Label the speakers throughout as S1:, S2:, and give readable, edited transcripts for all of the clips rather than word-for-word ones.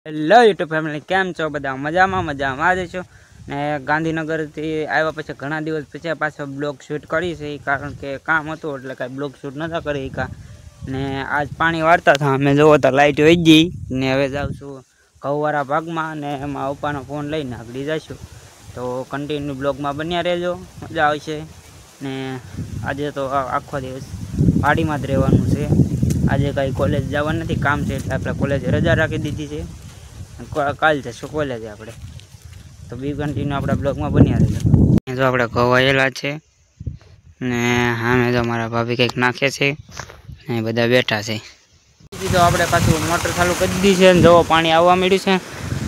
S1: Hello YouTube family, કેમ છો બધા? મજામાં જ છો ને? ગાંધીનગરથી આવ્યા પછી ઘણા દિવસ પછી પાછો બ્લોગ શૂટ કરી છે, કારણ કે કામ હતું એટલે કાંઈ બ્લોગ શૂટ નહોતા કરી કા ને આજ પાણી વાળતા હતા અમે. જોવો તો લાઇટ વહી ગઈ ને હવે જાઉં છું ઘઉંવાળા ભાગમાં ને એમાં પપ્પાનો ફોન લઈને આગળ જઈશું. તો કન્ટિન્યુ બ્લોગમાં બન્યા રહેજો, મજા આવશે. ને આજે તો આખો દિવસ પાડીમાં જ રહેવાનું છે. આજે કાંઈ કોલેજ જવાનું નથી, કામ છે એટલે આપણે કોલેજ રજા રાખી દીધી છે. કાલ જશું કોલેજે આપણે. તો બી કન્ટિન્યુ આપણા બ્લોગમાં બન્યા રહેજો. જો આપણે ઘવાયેલા છે ને સામે જો મારા ભાભી કંઈક નાખે છે ને બધા બેઠા છે. તો આપણે પાછું મોટર ચાલુ કરી દીધી છે ને જો પાણી આવવા મળ્યું છે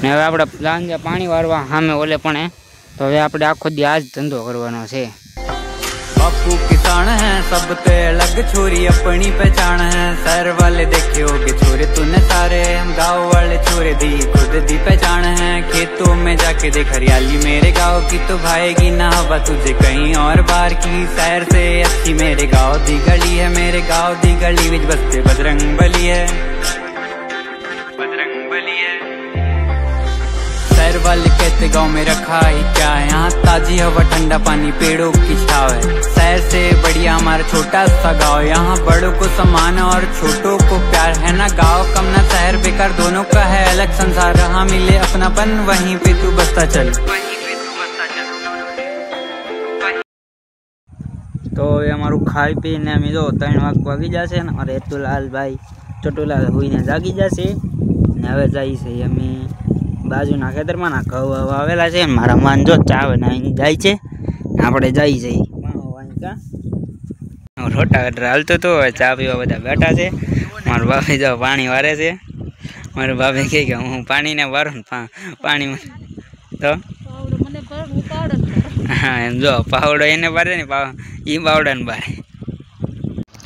S1: ને હવે આપણે સાંજે પાણી વાળવા સામે ઓલે પણ. તો હવે આપણે આખો દી આ જ ધંધો કરવાનો છે.
S2: बापू किसान है सबसे अलग छोरी अपनी पहचान है। शहर वाले देखे होगे छोरे तूने सारे, हम गाँव वाले छोरे दी खुद दी पहचान है। खेतों में जाके देख हरियाली मेरे गाँव की, तो भाएगी ना हवा तुझे कहीं और बाहर की। शहर से अच्छी मेरे गाँव दी गली है, मेरे गाँव दी गली विच बसते बजरंग बली है, बजरंग बली है। शहर वाले कहते गाँव में रखा ही क्या है, यहाँ ताजी हवा ठंडा पानी पेड़ों की छाव है। शहर से बढ़िया हमारा छोटा सा गाँव, यहाँ बड़ों को सम्मान और छोटों को प्यार है ना। गाँव कम ना शहर बेकार, दोनों का है अलग संसार। हाँ मिले अपनापन वहीं पे तू बसता चल।
S1: તો એ અમારું ખાઈ પીને અમે જો 3 વાગી જશે ને અમારે હેતુલાલ ભાઈ ચોટુલાલ હોઈને જાગી જશે ને હવે જાય છે અમે બાજુના ખેતરમાં ના ઘઉં વાવેલા છે. મારા માન જો ચાવે ને અહીં જાય છે, આપણે જઈ જઈ રોટા કટર હાલતું હતું. હવે ચા પીવા બધા બેઠા છે. મારો ભાભી જો પાણી વારે છે. મારો ભાભી કહે કે હું પાણીને વારું ને પાણીમાં તો હા એમ જો પાવડો એને ભરે ને એ પાવડાને બારે.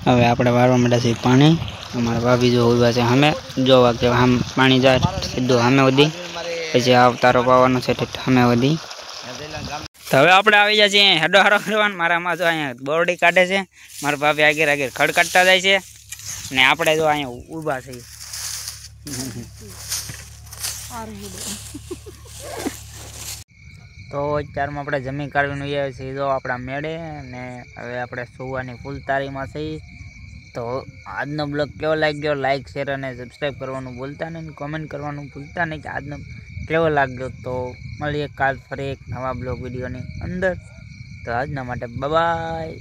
S1: હવે આપણે વારવા માંડ્યા છીએ પાણી. અમારા ભાભી જો ઉભા છે અમે જોવા કે આમ પાણી જાય સીધું સામે વધી, પછી આવતારો પાવાનો છે સામે વધી. તો હવે આપણે આવી જાય છીએ હેડો હારો કરવાનું. મારામાં જો અહીંયા બોરડી કાઢે છે, મારા ભાભી આગળ ખડ કાઢતા જાય છે ને આપણે જો અહીંયા ઊભા છીએ. તો અત્યારમાં આપણે જમી કાઢવીને આવ્યા છીએ જો આપણા મેળે ને હવે આપણે સુવાની ફૂલ તારીમાં છીએ. તો આજનો બ્લોગ કેવો લાગ્યો, લાઈક શેર અને સબસ્ક્રાઈબ કરવાનું ભૂલતા નહીં, કોમેન્ટ કરવાનું ભૂલતા નહીં કે આજનો કેવો લાગ્યો. તો મળીએ કાલ ફરી એક નવા બ્લોગ વિડીયોની અંદર. તો આજના માટે બાય.